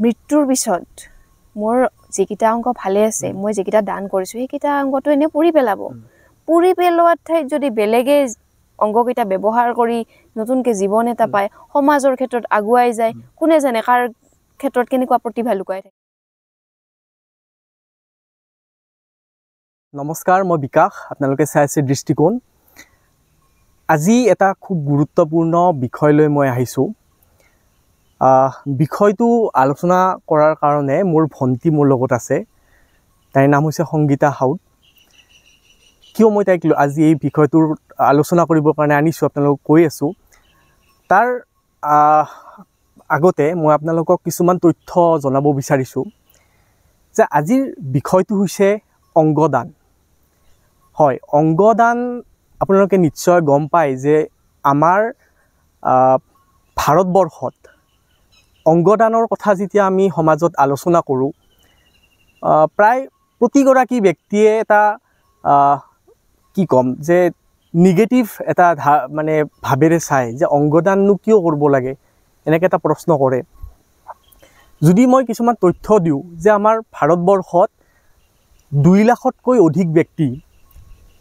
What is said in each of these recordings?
মৃত্যুৰ পিছত মোৰ যিকেইটা অংগ ভালে আছে মই যিকেইটা দান কৰিছোঁ সেইকেইটা অংগটো এনেই পুৰি পেলাব পুৰি পেলোৱাৰ ঠাইত যদি বেলেগে অংগকেইটা ব্যৱহাৰ কৰি নতুনকৈ জীৱন এটা পায় সমাজৰ ক্ষেত্ৰত আগুৱাই যায় কোনে জানে কাৰ ক্ষেত্ৰত কেনেকুৱা প্ৰতিভা লুকাই থাকে। নমস্কাৰ, মই বিকাশ, আপোনালোকে চাই আছে দৃষ্টিকোণ। আজি এটা খুব গুৰুত্বপূৰ্ণ বিষয় লৈ মই আহিছোঁ। বিষয়টো আলোচনা কৰাৰ কাৰণে মোৰ ভণ্টি মোৰ লগত আছে। তাইৰ নাম হৈছে সংগীতা হাউদ। কিয় মই তাইক আজি এই বিষয়টোৰ আলোচনা কৰিবৰ কাৰণে আনিছোঁ আপোনালোকক কৈ আছোঁ। তাৰ আগতে মই আপোনালোকক কিছুমান তথ্য জনাব বিচাৰিছোঁ যে আজিৰ বিষয়টো হৈছে অংগদান। হয়, অংগদান আপোনালোকে নিশ্চয় গম পায় যে আমাৰ ভাৰতবৰ্ষত অংগদানৰ কথা যেতিয়া আমি সমাজত আলোচনা কৰোঁ প্ৰায় প্ৰতিগৰাকী ব্যক্তিয়ে এটা কি ক'ম যে নিগেটিভ এটা মানে ভাৱেৰে চায় যে অংগদাননো কিয় কৰিব লাগে, এনেকৈ এটা প্ৰশ্ন কৰে। যদি মই কিছুমান তথ্য দিওঁ যে আমাৰ ভাৰতবৰ্ষত 2 লাখতকৈ অধিক ব্যক্তি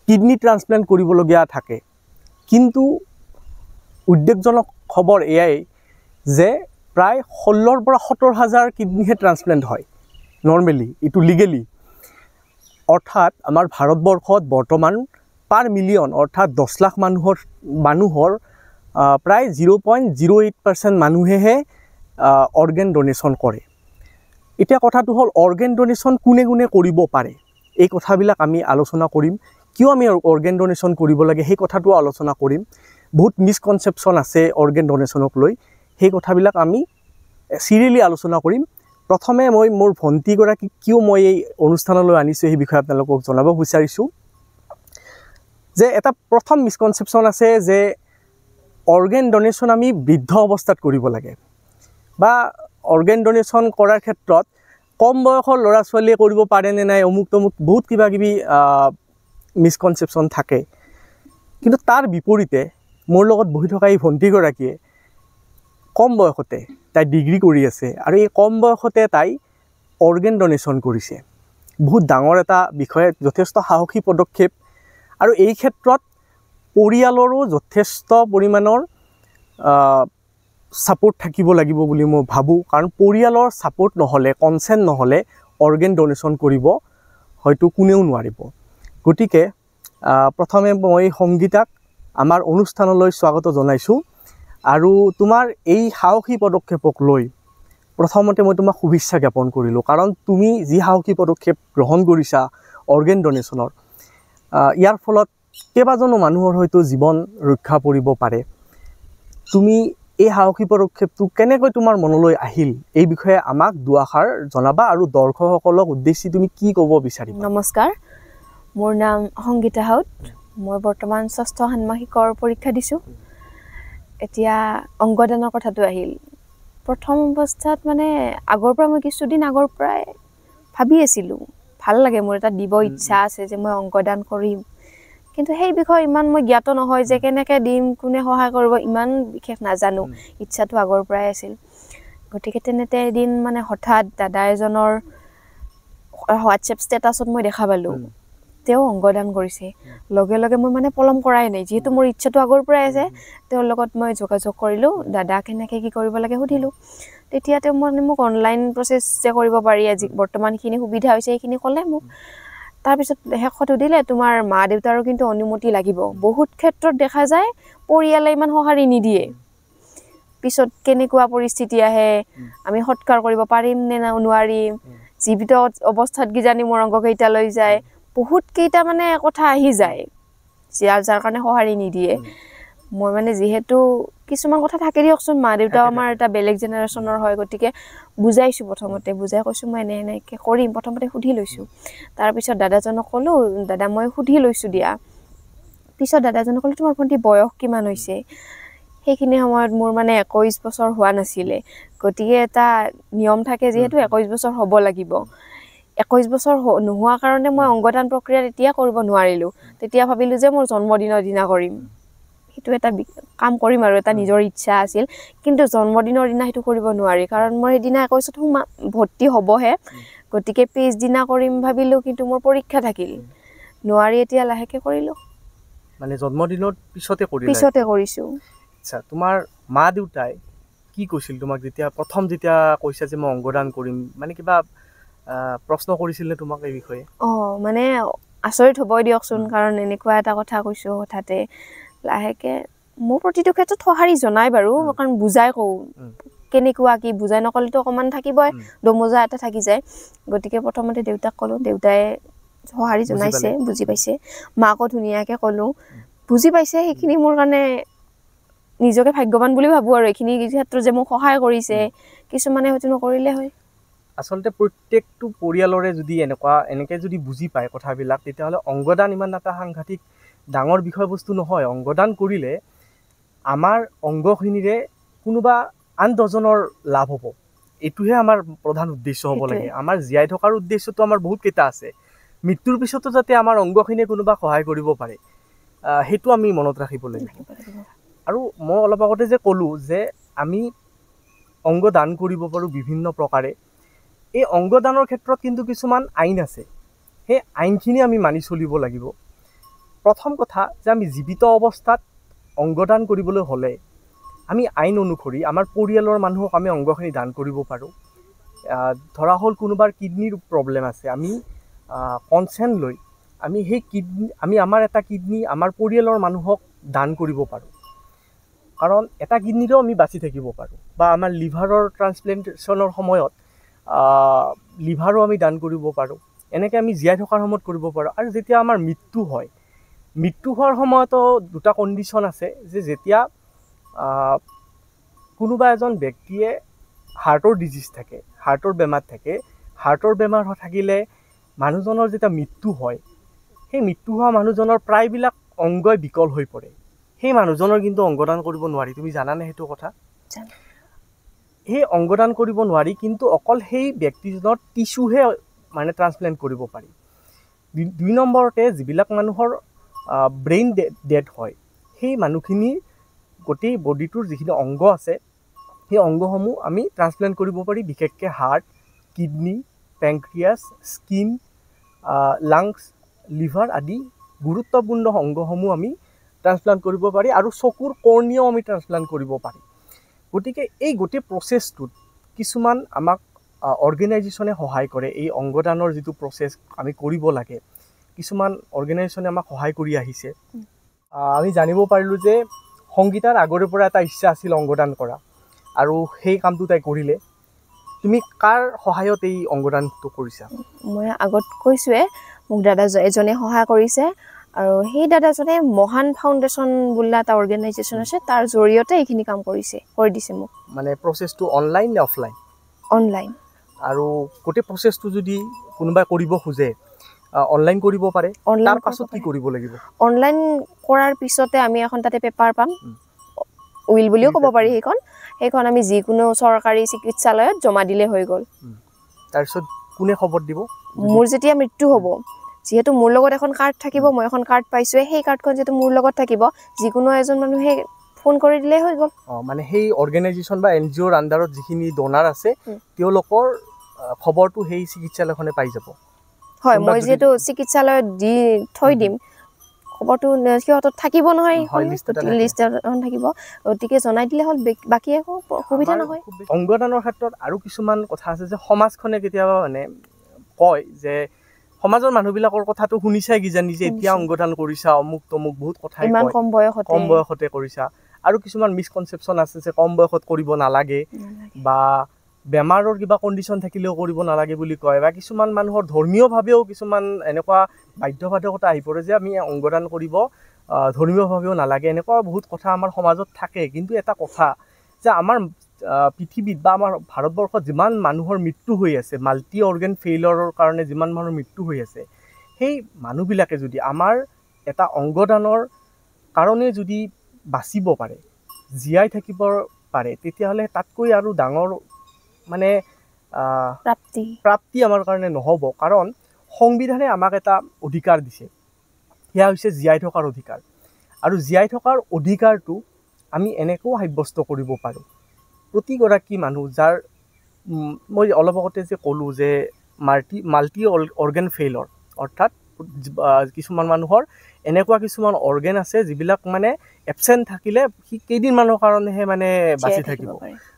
কিডনি ট্ৰান্সপ্লেণ্ট কৰিবলগীয়া থাকে, কিন্তু উদ্বেগজনক খবৰ এয়াই যে প্ৰায় 16,000 পৰা 17,000 কিডনিহে ট্ৰান্সপ্লেণ্ট হয় নৰ্মেলি, এইটো লিগেলি। অৰ্থাৎ আমাৰ ভাৰতবৰ্ষত বৰ্তমান পাৰ মিলিয়ন অৰ্থাৎ 10 লাখ মানুহৰ প্ৰায় 0.08% মানুহেহে অৰ্গেন ডনেশ্যন কৰে। এতিয়া কথাটো হ'ল অৰ্গেন ডনেশ্যন কোনে কোনে কৰিব পাৰে, এই কথাবিলাক আমি আলোচনা কৰিম। কিয় আমি অৰ্গেন ডনেশ্যন কৰিব লাগে সেই কথাটোও আলোচনা কৰিম। বহুত মিছকনচেপশ্যন আছে অৰ্গেন ডনেশ্যনক লৈ, সেই কথাবিলাক আমি চিৰিয়েলি আলোচনা কৰিম। প্ৰথমে মই মোৰ ভণ্টিগৰাকীক কিয় মই এই অনুষ্ঠানলৈ আনিছোঁ সেই বিষয়ে আপোনালোকক জনাব বিচাৰিছোঁ যে এটা প্ৰথম মিছকনচেপশ্যন আছে যে অৰ্গেন ডনেশ্যন আমি বৃদ্ধ অৱস্থাত কৰিব লাগে বা অৰ্গেন ডনেশ্যন কৰাৰ ক্ষেত্ৰত কম বয়সৰ ল'ৰা ছোৱালীয়ে কৰিব পাৰে নে নাই, অমুক তমুক বহুত কিবা কিবি মিছকনচেপশ্যন থাকে। কিন্তু তাৰ বিপৰীতে মোৰ লগত বহি থকা এই ভণ্টিগৰাকীয়ে কম বয়সতে তাই ডিগ্ৰী কৰি আছে আৰু এই কম বয়সতে তাই অৰ্গেন ডনেশ্যন কৰিছে। বহুত ডাঙৰ এটা বিষয়ে, যথেষ্ট সাহসী পদক্ষেপ। আৰু এই ক্ষেত্ৰত পৰিয়ালৰো যথেষ্ট পৰিমাণৰ ছাপোৰ্ট থাকিব লাগিব বুলি মই ভাবোঁ, কাৰণ পৰিয়ালৰ ছাপোৰ্ট নহ'লে, কনচেণ্ট নহ'লে অৰ্গেন ডনেশ্যন কৰিব হয়তো কোনেও নোৱাৰিব। গতিকে প্ৰথমে মই সংগীতাক আমাৰ অনুষ্ঠানলৈ স্বাগত জনাইছোঁ আৰু তোমাৰ এই সাহসী পদক্ষেপক লৈ প্ৰথমতে মই তোমাক শুভেচ্ছা জ্ঞাপন কৰিলোঁ, কাৰণ তুমি যি সাহসী পদক্ষেপ গ্ৰহণ কৰিছা অৰ্গেন ডনেশ্যনৰ, ইয়াৰ ফলত কেইবাজনো মানুহৰ হয়তো জীৱন ৰক্ষা পৰিব পাৰে। তুমি এই সাহসী পদক্ষেপটো কেনেকৈ তোমাৰ মনলৈ আহিল এই বিষয়ে আমাক দুআষাৰ জনাবা আৰু দৰ্শকসকলক উদ্দেশ্যি তুমি কি ক'ব বিচাৰিবা? নমস্কাৰ, মোৰ নাম সংগীতা হাউদ। মই বৰ্তমান 6ষ্ঠ ষান্মাসিকৰ পৰীক্ষা দিছোঁ। এতিয়া অংগদানৰ কথাটো আহিল। প্ৰথম অৱস্থাত মানে আগৰ পৰা মই কিছুদিন আগৰ পৰাই ভাবি আছিলোঁ, ভাল লাগে, মোৰ এটা দিব ইচ্ছা আছে যে মই অংগদান কৰিম, কিন্তু সেই বিষয়ে ইমান মই জ্ঞাত নহয় যে কেনেকৈ দিম, কোনে সহায় কৰিব, ইমান বিশেষ নাজানো। ইচ্ছাটো আগৰ পৰাই আছিল। গতিকে তেনেতে এদিন মানে হঠাৎ দাদা এজনৰ হোৱাটছএপ ষ্টেটাছত মই দেখা পালোঁ তেওঁ অংগদান কৰিছে। লগে লগে মই মানে পলম কৰাই নাই, যিহেতু মোৰ ইচ্ছাটো আগৰ পৰাই আছে। তেওঁৰ লগত মই যোগাযোগ কৰিলোঁ, দাদা কেনেকৈ কি কৰিব লাগে সুধিলোঁ। তেতিয়া তেওঁ মানে মোক অনলাইন প্ৰচেছ যে কৰিব পাৰি আজি বৰ্তমান সেইখিনি সুবিধা হৈছে সেইখিনি ক'লে মোক। তাৰপিছত শেষত সুধিলে তোমাৰ মা দেউতাৰো কিন্তু অনুমতি লাগিব। বহুত ক্ষেত্ৰত দেখা যায় পৰিয়ালে ইমান সঁহাৰি নিদিয়ে, পিছত কেনেকুৱা পৰিস্থিতি আহে, আমি সৎকাৰ কৰিব পাৰিম নে নোৱাৰিম, জীৱিত অৱস্থাত কিজানি মোৰ অংগকেইটা লৈ যায়, বহুত কেইটা মানে কথা আহি যায় যাৰ কাৰণে সঁহাৰি নিদিয়ে। মই মানে যিহেতু কিছুমান কথা থাকে দিয়কচোন, মা দেউতাও আমাৰ এটা বেলেগ জেনেৰেশ্যনৰ হয়, গতিকে বুজাইছোঁ। প্ৰথমতে বুজাই কৈছোঁ মই এনেকৈ কৰিম, প্ৰথমতে সুধি লৈছোঁ। তাৰপিছত দাদাজনক ক'লোঁ, দাদা মই সুধি লৈছোঁ দিয়া। পিছত দাদাজনক ক'লোঁ তোমাৰ ভণ্টি বয়স কিমান হৈছে? সেইখিনি সময়ত মোৰ মানে 21 বছৰ হোৱা নাছিলে, গতিকে এটা নিয়ম থাকে যিহেতু 21 বছৰ হ'ব লাগিব। 21 বছৰ নোহোৱা কাৰণে মই অংগদান প্ৰক্ৰিয়া তেতিয়া কৰিব নোৱাৰিলোঁ। তেতিয়া ভাবিলোঁ যে মোৰ জন্মদিনৰ দিনা কৰিম, সেইটো এটা কাম কৰিম আৰু এটা নিজৰ ইচ্ছা আছিল কিন্তু জন্মদিনৰ দিনা সেইটো কৰিব নোৱাৰি কাৰণ মই সেইদিনা 21ত ভৰ্তি হ'বহে গতিকে পিছদিনা কৰিম ভাবিলোঁ কিন্তু মোৰ পৰীক্ষা থাকিল নোৱাৰি এতিয়া লাহেকৈ কৰিলোঁ মানে জন্মদিনৰ পিছতে কৰিছোঁ আচ্ছা তোমাৰ মা দেউতাই কি কৈছিল তোমাক যেতিয়া প্ৰথম যেতিয়া কৈছা যে মই অংগদান কৰিম মানে কিবা প্ৰশ্ন কৰিছিলে তোমাক এই বিষয়ে মানে আচৰিত হ'বই দিয়কচোন কাৰণ এনেকুৱা এটা কথা কৈছোঁ হঠাতে লাহেকৈ মোৰ প্ৰতিটো ক্ষেত্ৰত সঁহাৰি জনাই বাৰু কাৰণ বুজাই কওঁ কেনেকুৱা কি বুজাই নক'লেতো অকণমান থাকিবই দমোজা এটা থাকি যায় গতিকে প্ৰথমতে দেউতাক ক'লোঁ দেউতাই সঁহাৰি জনাইছে বুজি পাইছে মাকো ধুনীয়াকৈ ক'লোঁ বুজি পাইছে সেইখিনি মোৰ কাৰণে নিজকে ভাগ্যৱান বুলি ভাবোঁ আৰু এইখিনি ক্ষেত্ৰত যে মোক সহায় কৰিছে কিছুমানে হয়তো নকৰিলে হয় আচলতে প্ৰত্যেকটো পৰিয়ালৰে যদি এনেকৈ যদি বুজি পায় কথাবিলাক তেতিয়াহ'লে অংগদান ইমান এটা সাংঘাতিক ডাঙৰ বিষয়বস্তু নহয় অংগদান কৰিলে আমাৰ অংগখিনিৰে কোনোবা আন দহজনৰ লাভ হ'ব এইটোহে আমাৰ প্ৰধান উদ্দেশ্য হ'ব লাগে আমাৰ জীয়াই থকাৰ উদ্দেশ্যটো আমাৰ বহুত কেইটা আছে মৃত্যুৰ পিছতো যাতে আমাৰ অংগখিনিয়ে কোনোবা সহায় কৰিব পাৰে সেইটো আমি মনত ৰাখিব লাগিব আৰু মই অলপ আগতে যে ক'লোঁ যে আমি অংগ দান কৰিব পাৰোঁ বিভিন্ন প্ৰকাৰে এই অংগদানৰ ক্ষেত্ৰত কিন্তু কিছুমান আইন আছে সেই আইনখিনি আমি মানি চলিব লাগিব প্ৰথম কথা যে আমি জীৱিত অৱস্থাত অংগদান কৰিবলৈ হ'লে আমি আইন অনুসৰি আমাৰ পৰিয়ালৰ মানুহক আমি অংগখিনি দান কৰিব পাৰোঁ ধৰা হ'ল কোনোবাৰ কিডনীৰ প্ৰব্লেম আছে আমি কনচেণ্ট লৈ আমি সেই কিডনী আমাৰ এটা কিডনী আমাৰ পৰিয়ালৰ মানুহক দান কৰিব পাৰোঁ কাৰণ এটা কিডনীৰেও আমি বাচি থাকিব পাৰোঁ বা আমাৰ লিভাৰৰ ট্ৰান্সপ্লেণ্টেশ্যনৰ সময়ত লিভাৰো আমি দান কৰিব পাৰোঁ এনেকৈ আমি জীয়াই থকাৰ সময়ত কৰিব পাৰোঁ আৰু যেতিয়া আমাৰ মৃত্যু হোৱাৰ সময়তো দুটা কণ্ডিশ্যন আছে যে যেতিয়া কোনোবা এজন ব্যক্তিয়ে হাৰ্টৰ ডিজিজ থাকে হাৰ্টৰ বেমাৰ থাকে হাৰ্টৰ বেমাৰ থাকিলে মানুহজনৰ যেতিয়া মৃত্যু হয় সেই মৃত্যু হোৱা মানুহজনৰ প্ৰায়বিলাক অংগই বিকল হৈ পৰে সেই মানুহজনৰ কিন্তু অংগদান কৰিব নোৱাৰি তুমি জানানে সেইটো কথা সেই অংগদান কৰিব নোৱাৰি কিন্তু অকল সেই ব্যক্তিজনৰ টিচুহে মানে ট্ৰান্সপ্লেণ্ট কৰিব পাৰি 2 নম্বৰতে যিবিলাক মানুহৰ ব্ৰেইন ডেড হয় সেই মানুহখিনিৰ গোটেই বডিটোৰ যিখিনি অংগ আছে সেই অংগসমূহ আমি ট্ৰান্সপ্লেণ্ট কৰিব পাৰি বিশেষকৈ heart kidney pancreas skin lungs liver আদি গুৰুত্বপূৰ্ণ অংগসমূহ আমি ট্ৰান্সপ্লাণ্ট কৰিব পাৰি আৰু চকুৰ কৰ্ণিয়াও আমি ট্ৰান্সপ্লাণ্ট কৰিব পাৰি গতিকে এই গোটেই প্ৰচেছটোত কিছুমান আমাক অৰ্গেনাইজেশ্যনে সহায় কৰে এই অংগদানৰ যিটো প্ৰচেছ আমি কৰিব লাগে কিছুমান অৰ্গেনাইজেশ্যনে আমাক সহায় কৰি আহিছে আমি জানিব পাৰিলোঁ যে সংগীতাৰ আগৰে পৰা এটা ইচ্ছা আছিল অংগদান কৰা আৰু সেই কামটো তাই কৰিলে তুমি কাৰ সহায়ত এই অংগদানটো কৰিছা মই আগত কৈছোঁৱে মোক দাদা এজনে সহায় কৰিছে আৰু সেই দাদাজনে মহান ফাউণ্ডেশ্যন বোলা এটা অৰ্গেনাইজেশ্যন আছে তাৰ জৰিয়তে এইখিনি কাম কৰি দিছে মোক মানে প্ৰচেছটো অনলাইন নে অফলাইন অনলাইন আৰু গোটেই প্ৰচেছটো যদি কোনোবাই কৰিব খোজে অনলাইন কৰিব পাৰে তাৰ পাছত কি কৰিব লাগিব অনলাইন কৰাৰ পিছতে আমি এখন তাতে পেপাৰ পাম উইল বুলিও ক'ব পাৰি সেইখন আমি যিকোনো চৰকাৰী চিকিৎসালয়ত জমা দিলে হৈ গ'ল তাৰপিছত কোনে খবৰ দিব মোৰ যেতিয়া মৃত্যু হ'ব যিহেতু মোৰ লগত এখন কাৰ্ড থাকিব মই এখন কাৰ্ড পাইছোঁৱে সেই কাৰ্ডখন যিহেতু মোৰ লগত থাকিব যিকোনো এজন মানুহে ফোন কৰি দিলে হৈ গ'ল মানে সেই অৰ্গেনাইজেশ্যন বা NGOৰ আণ্ডাৰত যিখিনি ডনাৰ আছে তেওঁলোকৰ খবৰটো সেই চিকিৎসালয়খনে পাই যাব হয় মই যিহেতু চিকিৎসালয়ত দি থৈ দিম খবৰটো সিহঁতত থাকিব নহয় লিষ্ট এখন থাকিব গতিকে জনাই দিলে হ'ল বাকী একো অসুবিধা নহয় অংগদানৰ ক্ষেত্ৰত আৰু কিছুমান কথা আছে যে সমাজখনে কেতিয়াবা মানে কয় যে সমাজৰ মানুহবিলাকৰ কথাটো শুনিছাই কিজানি যে এতিয়া অংগদান কৰিছা অমুক তমুক বহুত কথাই ইমান কম বয়সতে কৰিছা আৰু কিছুমান মিছকনচেপশ্যন আছে যে কম বয়সত কৰিব নালাগে বা বেমাৰৰ কিবা কণ্ডিশ্যন থাকিলেও কৰিব নালাগে বুলি কয় বা কিছুমান মানুহৰ ধৰ্মীয়ভাৱেও কিছুমান এনেকুৱা বাধ্যবাধকতা আহি পৰে যে আমি অংগদান কৰিব ধৰ্মীয়ভাৱেও নালাগে এনেকুৱা বহুত কথা আমাৰ সমাজত থাকে কিন্তু এটা কথা যে আমাৰ পৃথিৱীত বা আমাৰ ভাৰতবৰ্ষত যিমান মানুহৰ মৃত্যু হৈ আছে মাল্টি অৰ্গেন ফেইলৰৰ কাৰণে যিমান মানুহৰ মৃত্যু হৈ আছে সেই মানুহবিলাকে যদি আমাৰ এটা অংগদানৰ কাৰণে যদি বাচিব পাৰে জীয়াই থাকিব পাৰে তেতিয়াহ'লে তাতকৈ আৰু ডাঙৰ মানে প্ৰাপ্তি আমাৰ কাৰণে নহ'ব কাৰণ সংবিধানে আমাক এটা অধিকাৰ দিছে সেয়া হৈছে জীয়াই থকাৰ অধিকাৰ আৰু জীয়াই থকাৰ অধিকাৰটো আমি এনেকৈও সাব্যস্ত কৰিব পাৰোঁ। প্ৰতিগৰাকী মানুহ যাৰ মই অলপ আগতে যে ক'লোঁ যে মাল্টি অৰ্গেন ফেইলৰ, অৰ্থাৎ কিছুমান মানুহৰ এনেকুৱা কিছুমান অৰ্গেন আছে যিবিলাক মানে এবচেণ্ট থাকিলে সি কেইদিনমানৰ কাৰণেহে মানে বাচি থাকিব।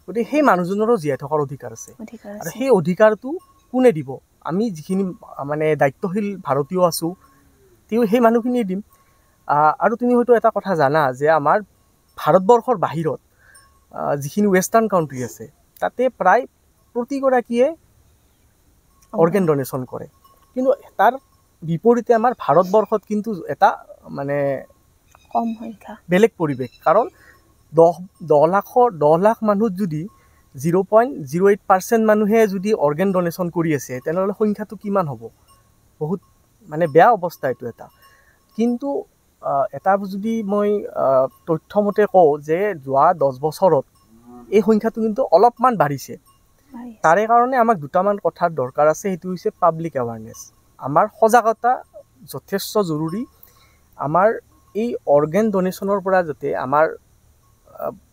গতিকে সেই মানুহজনৰো জীয়াই থকাৰ অধিকাৰ আছে। আৰু সেই অধিকাৰটো কোনে দিব? আমি যিখিনি মানে দায়িত্বশীল ভাৰতীয় আছোঁ তেওঁ সেই মানুহখিনিয়ে দিম। আৰু তুমি হয়তো এটা কথা জানা যে আমাৰ ভাৰতবৰ্ষৰ বাহিৰত যিখিনি ৱেষ্টাৰ্ণ কাউণ্ট্ৰি আছে তাতে প্ৰায় প্ৰতিগৰাকীয়ে অৰ্গেন ডনেশ্যন কৰে, কিন্তু তাৰ বিপৰীতে আমাৰ ভাৰতবৰ্ষত কিন্তু এটা মানে কম সংখ্যা, বেলেগ পৰিৱেশ। কাৰণ 10 লাখ মানুহত যদি 0.08% মানুহে যদি অৰ্গেন ডনেশ্যন কৰি আছে তেনেহ'লে সংখ্যাটো কিমান হ'ব? বহুত মানে বেয়া অৱস্থা এইটো এটা। কিন্তু এটা যদি মই তথ্যমতে কওঁ যে যোৱা 10 বছৰত এই সংখ্যাটো কিন্তু অলপমান বাঢ়িছে। তাৰে কাৰণে আমাক দুটামান কথাৰ দৰকাৰ আছে। সেইটো হৈছে পাব্লিক এৱাৰনেছ। আমাৰ সজাগতা যথেষ্ট জৰুৰী। আমাৰ এই অৰ্গেন ডনেশ্যনৰ পৰা যাতে আমাৰ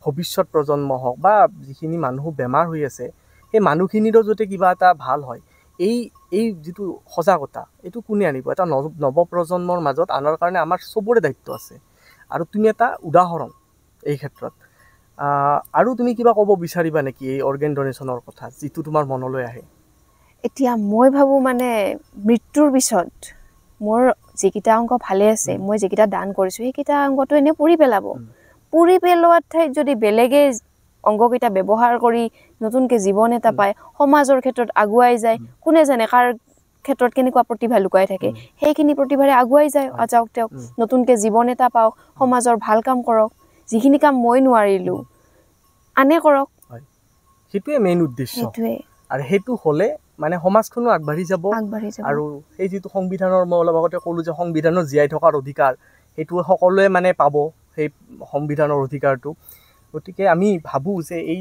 ভৱিষ্যত প্ৰজন্ম হওক বা যিখিনি মানুহ বেমাৰ হৈ আছে সেই মানুহখিনিৰো যাতে কিবা এটা ভাল হয়, এই যিটো সজাগতা এইটো কোনে আনিব? এটা নৱপ্ৰজন্মৰ মাজত আনাৰ কাৰণে আমাৰ চবৰে দায়িত্ব আছে। আৰু তুমি এটা উদাহৰণ এই ক্ষেত্ৰত। আৰু তুমি কিবা ক'ব বিচাৰিবা নেকি এই অৰ্গেন ডনেশ্যনৰ কথা, যিটো তোমাৰ মনলৈ আহে? এতিয়া মই ভাবোঁ মানে মৃত্যুৰ পিছত মোৰ যিকেইটা অংগ ভালে আছে, মই যিকেইটা দান কৰিছোঁ সেইকেইটা অংগটো এনেই পুৰি পেলাব। পুৰি পেলোৱাৰ ঠাইত যদি বেলেগে অংগকেইটা ব্যৱহাৰ কৰি নতুনকৈ জীৱন এটা পায়, সমাজৰ ক্ষেত্ৰত আগুৱাই যায়, কোনে জানে কাৰ ক্ষেত্ৰত কেনেকুৱা প্ৰতিভা লুকাই থাকে, সেইখিনি প্ৰতিভাৰে আগুৱাই যাওক তেওঁক, নতুনকৈ জীৱন এটা পাওক, সমাজৰ ভাল কাম কৰক। যিখিনি কাম মই নোৱাৰিলোঁ আনে কৰক, সেইটোৱে মেইন উদ্দেশ্য। আৰু সেইটো হ'লে মানে সমাজখনো আগবাঢ়ি যাব। আৰু সেই যিটো সংবিধানৰ, মই অলপ আগতে ক'লোঁ যে সংবিধানৰ জীয়াই থকাৰ অধিকাৰ, সেইটো সকলোৱে মানে পাব সেই সংবিধানৰ অধিকাৰটো। গতিকে আমি ভাবোঁ যে এই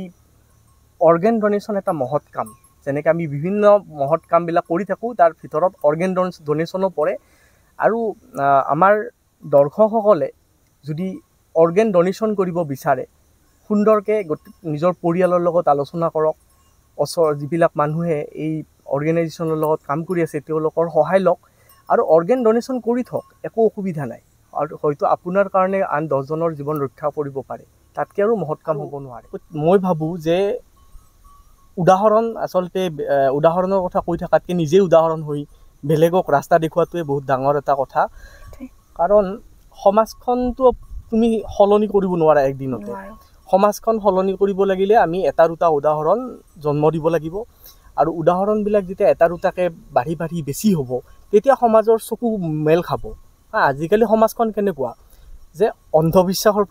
অৰ্গেন ডনেশ্যন এটা মহৎ কাম। যেনেকৈ আমি বিভিন্ন মহৎ কামবিলাক কৰি থাকোঁ, তাৰ ভিতৰত অৰ্গেন ডনেশ্যনো পৰে। আৰু আমাৰ দৰ্শকসকলে যদি অৰ্গেন ডনেশ্যন কৰিব বিচাৰে, সুন্দৰকৈ নিজৰ পৰিয়ালৰ লগত আলোচনা কৰক। ওচৰৰ যিবিলাক মানুহে এই অৰ্গেনাইজেশ্যনৰ লগত কাম কৰি আছে তেওঁলোকৰ সহায় লওক আৰু অৰ্গেন ডনেশ্যন কৰি থওক, একো অসুবিধা নাই। আৰু হয়তো আপোনাৰ কাৰণে আন 10জনৰ জীৱন ৰক্ষা কৰিব পাৰে, তাতকৈ আৰু মহৎ কাম হ'ব নোৱাৰে। মই ভাবোঁ যে আচলতে উদাহৰণৰ কথা কৈ থকাতকৈ নিজেই উদাহৰণ হৈ বেলেগক ৰাস্তা দেখুৱাটোৱে বহুত ডাঙৰ এটা কথা। কাৰণ সমাজখনটো তুমি সলনি কৰিব নোৱাৰা একদিনতে। সমাজখন সলনি কৰিব লাগিলে আমি এটা দুটা উদাহৰণ জন্ম দিব লাগিব। আৰু উদাহৰণবিলাক যেতিয়া এটা দুটাকৈ বাঢ়ি বেছি হ'ব তেতিয়া সমাজৰ চকু মেল খাব। আজিকালি সমাজখন কেনেকুৱা যে অন্ধবিশ্বাসৰ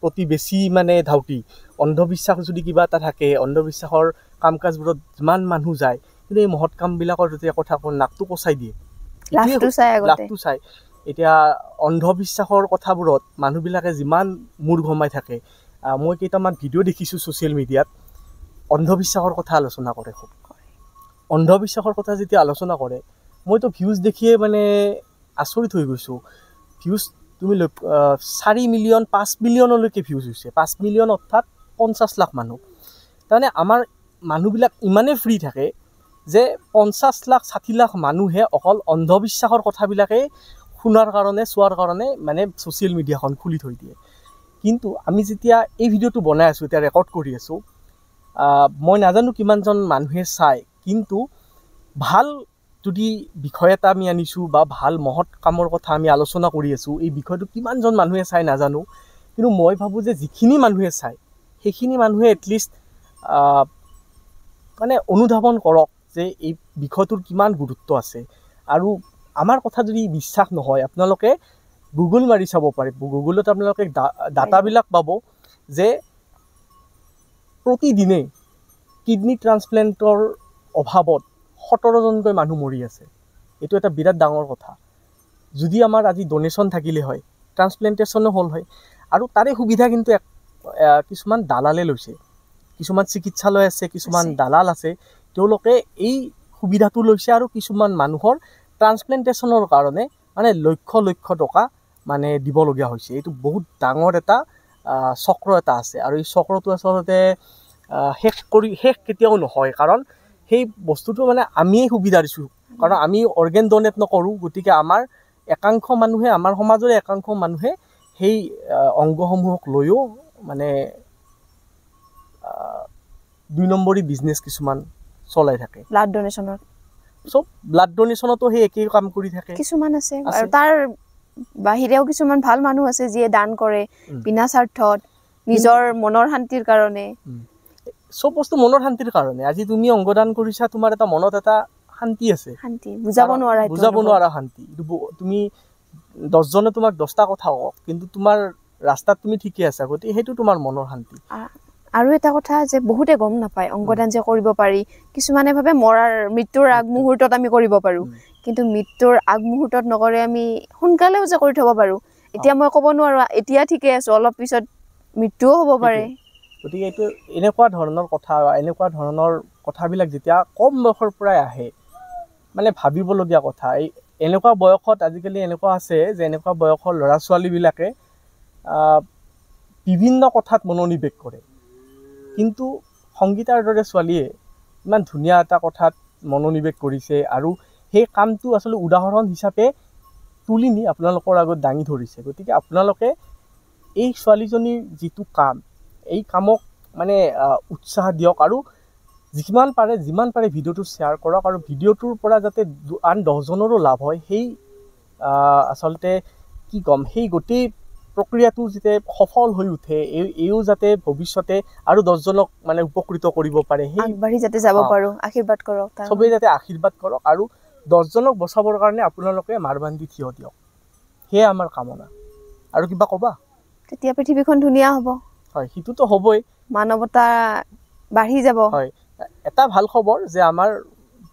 প্ৰতি বেছি মানে ধাউতি। অন্ধবিশ্বাস যদি কিবা এটা থাকে, অন্ধবিশ্বাসৰ কাম কাজবোৰত যিমান মানুহ যায়, কিন্তু এই মহৎ কামবিলাকৰ যেতিয়া কথা নাকটো কচাই দিয়ে, লাভটো চাই। এতিয়া অন্ধবিশ্বাসৰ কথাবোৰত মানুহবিলাকে যিমান মূৰ ঘমাই থাকে, মই কেইটামান ভিডিঅ' দেখিছোঁ ছ'চিয়েল মিডিয়াত, অন্ধবিশ্বাসৰ কথা আলোচনা কৰে। খুব অন্ধবিশ্বাসৰ কথা যেতিয়া আলোচনা কৰে, মইতো ভিউজ দেখিয়ে মানে আচৰিত হৈ গৈছোঁ। ভিউজ তুমি 4 মিলিয়ন 5 মিলিয়নলৈকে ভিউজ হৈছে। 5 মিলিয়ন অৰ্থাৎ 50 লাখ মানুহ। তাৰমানে আমাৰ মানুহবিলাক ইমানেই ফ্ৰী থাকে যে 50 লাখ 60 লাখ মানুহে অকল অন্ধবিশ্বাসৰ কথাবিলাকেই শুনাৰ কাৰণে, চোৱাৰ কাৰণে মানে ছ'চিয়েল মিডিয়াখন খুলি থৈ দিয়ে। কিন্তু আমি যেতিয়া এই ভিডিঅ'টো বনাই আছোঁ, এতিয়া ৰেকৰ্ড কৰি আছোঁ, মই নাজানো কিমানজন মানুহে চায়, কিন্তু ভাল যদি বিষয় এটা আমি আনিছোঁ বা ভাল মহৎ কামৰ কথা আমি আলোচনা কৰি আছোঁ, এই বিষয়টো কিমানজন মানুহে চাই নাজানো, কিন্তু মই ভাবোঁ যে যিখিনি মানুহে চায় সেইখিনি মানুহে এটলিষ্ট মানে অনুধাৱন কৰক যে এই বিষয়টোৰ কিমান গুৰুত্ব আছে। আৰু আমাৰ কথা যদি বিশ্বাস নহয়, আপোনালোকে গুগল মাৰি চাব পাৰে। গুগলত আপোনালোকে ডাটাবিলাক পাব যে প্ৰতিদিনে কিডনী ট্ৰান্সপ্লেণ্টৰ অভাৱত 17জনকৈ মানুহ মৰি আছে। এইটো এটা বিৰাট ডাঙৰ কথা। যদি আমাৰ আজি ডনেশ্যন থাকিলে হয়, ট্ৰান্সপ্লেণ্টেশ্যনো হ'ল হয়। আৰু তাৰে সুবিধা কিন্তু কিছুমান দালালে লৈছে। কিছুমান চিকিৎসালয় আছে, কিছুমান দালাল আছে, তেওঁলোকে এই সুবিধাটো লৈছে আৰু কিছুমান মানুহৰ ট্ৰান্সপ্লেণ্টেশ্যনৰ কাৰণে মানে লক্ষ টকা মানে দিবলগীয়া হৈছে। এইটো বহুত ডাঙৰ এটা চক্ৰ এটা আছে আৰু এই চক্ৰটো আচলতে শেষ কেতিয়াও নহয়, কাৰণ সেই বস্তুটো মানে আমিয়ে সুবিধা দিছোঁ, কাৰণ আমি অৰ্গেন ডনেট নকৰোঁ। গতিকে আমাৰ একাংশ মানুহে, আমাৰ সমাজৰে একাংশ মানুহে সেই অংগসমূহক লৈও মানে 2 নম্বৰী বিজনেছ কিছুমান চলাই থাকে। ব্লাড ডোনেশ্যনৰ চব ব্লাড ডোনেশ্যনতো সেই একেই কাম কৰি থাকে। কিছুমান আছে আৰু তাৰ বাহিৰেও কিছুমান ভাল মানুহ আছে যিয়ে দান কৰে বিনা স্বাৰ্থত, নিজৰ মনৰ শান্তিৰ কাৰণে। চব বস্তু মনৰ শান্তিৰ কাৰণে। আজি তুমি অংগদান কৰিছা, তোমাৰ এটা মনত এটা শান্তি আছে, শান্তি বুজাব নোৱাৰা শান্তি। তুমি 10জনে তোমাক 10টা কথা কওক, কিন্তু তোমাৰ ৰাস্তাত তুমি ঠিকে আছা, গতিকে সেইটো তোমাৰ মনৰ শান্তি। আৰু এটা কথা যে বহুতে গম নাপায় অংগদান যে কৰিব পাৰি। কিছুমানে ভাবে মৃত্যুৰ আগমুহূৰ্তত আমি কৰিব পাৰো, কিন্তু মৃত্যুৰ আগমুহূৰ্তত নকৰে আমি সোনকালেও যে কৰি থব পাৰো। এতিয়া মই ক'ব নোৱাৰো এতিয়া ঠিকে আছো, অলপ পিছত মৃত্যুও হ'ব পাৰে। গতিকে এইটো এনেকুৱা ধৰণৰ কথাবিলাক যেতিয়া কম বয়সৰ পৰাই আহে, মানে ভাবিবলগীয়া কথা। এনেকুৱা বয়সত আজিকালি এনেকুৱা আছে যে এনেকুৱা বয়সৰ ল'ৰা ছোৱালীবিলাকে বিভিন্ন কথাত মনোনিৱেশ কৰে, কিন্তু সংগীতাৰ দৰে ছোৱালীয়ে ইমান ধুনীয়া এটা কথাত মনোনিৱেশ কৰিছে আৰু সেই কামটো আচলতে উদাহৰণ হিচাপে তুলি নি আপোনালোকৰ আগত দাঙি ধৰিছে। গতিকে আপোনালোকে এই ছোৱালীজনীৰ যিটো কাম, এই কামক মানে উৎসাহ দিয়ক আৰু যিমান পাৰে ভিডিঅ'টো শ্বেয়াৰ কৰক, আৰু ভিডিঅ'টোৰ পৰা যাতে আন 10জনৰো লাভ হয়, সেই আচলতে কি ক'ম, সেই গোটেই প্ৰক্ৰিয়াটো যাতে সফল হৈ উঠে, এইও যাতে ভৱিষ্যতে আৰু 10জনক মানে উপকৃত কৰিব পাৰে, সেই আগবাঢ়ি যাতে যাব পাৰো, আশীৰ্বাদ কৰক, চবেই যাতে আশীৰ্বাদ কৰক আৰু 10জনক বচাবৰ কাৰণে আপোনালোকে মাৰ বান্ধি থিয় দিয়ক, সেয়ে আমাৰ কামনা। আৰু কিবা ক'বা? তেতিয়া পৃথিৱীখন ধুনীয়া হ'ব। হয়, সেইটোতো হ'বই, মানৱতা বাঢ়ি যাব। হয়, এটা ভাল খবৰ যে আমাৰ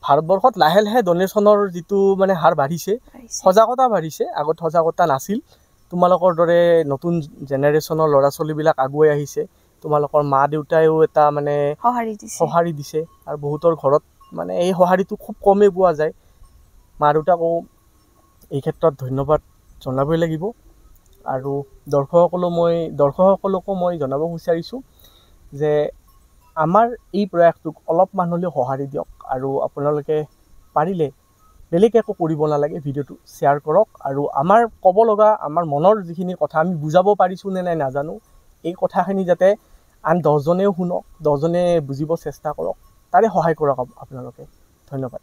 ভাৰতবৰ্ষত লাহে লাহে ডনেশ্যনৰ যিটো মানে হাৰ বাঢ়িছে, সজাগতা বাঢ়িছে। আগত সজাগতা নাছিল। তোমালোকৰ দৰে নতুন জেনেৰেশ্যনৰ ল'ৰা ছোৱালীবিলাক আগুৱাই আহিছে। তোমালোকৰ মা দেউতাইও এটা মানে সঁহাৰি দিছে, আৰু বহুতৰ ঘৰত মানে এই সঁহাৰিটো খুব কমেই পোৱা যায়। মা দেউতাকো এই ক্ষেত্ৰত ধন্যবাদ জনাবই লাগিব। আৰু দৰ্শকসকলকো মই জনাব বিচাৰিছোঁ যে আমাৰ এই প্ৰয়াসটোক অলপমান হ'লেও সঁহাৰি দিয়ক, আৰু আপোনালোকে পাৰিলে বেলেগ একো কৰিব নালাগে, ভিডিঅ'টো শ্বেয়াৰ কৰক। আৰু আমাৰ ক'ব লগা, আমাৰ মনৰ যিখিনি কথা আমি বুজাব পাৰিছোঁ নে নাই নাজানো, এই কথাখিনি যাতে আন 10জনেও শুনক, 10জনে বুজিব চেষ্টা কৰক, তাৰে সহায় কৰক আপোনালোকে। ধন্যবাদ।